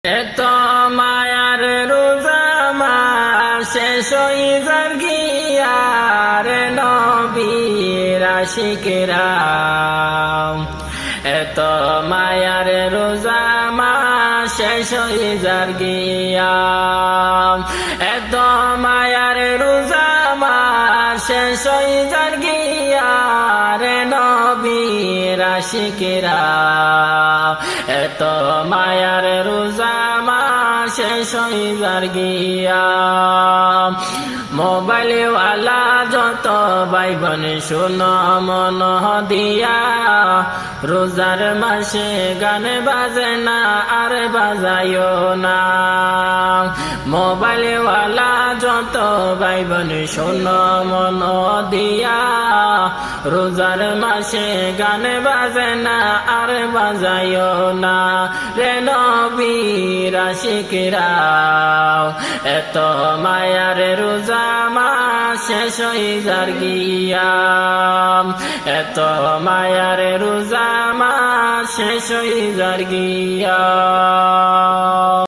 এত মায়ার রোজা মাস শেষ হইবার গিয়ার নবীর আশিকেরা এত মায়ার রোজা মাস শেষ হইবার গিয়া এত মায়ার রোজা মাস শেষ হইবার গিয়ার নবীর আশিকেরা এত মায়ার রোজা মাস শেষ হইবার গিয়া মোবাইল ওয়ালা যত ভাই বোন শোনো মন দিয়া রোজার মাসে গান বাজে না আর বাজায়ও না মোবাইল ওয়ালা যত ভাই বোন শোনো মন দিয়া রোজার মাসে গান বাজে না আর বাজায়ও না রে নবীর আশিকেরা এত মায়ার রোজা মাস শেষ হইবার গিয়া এত মায়ার রোজা মাস শেষ হইবার গিয়া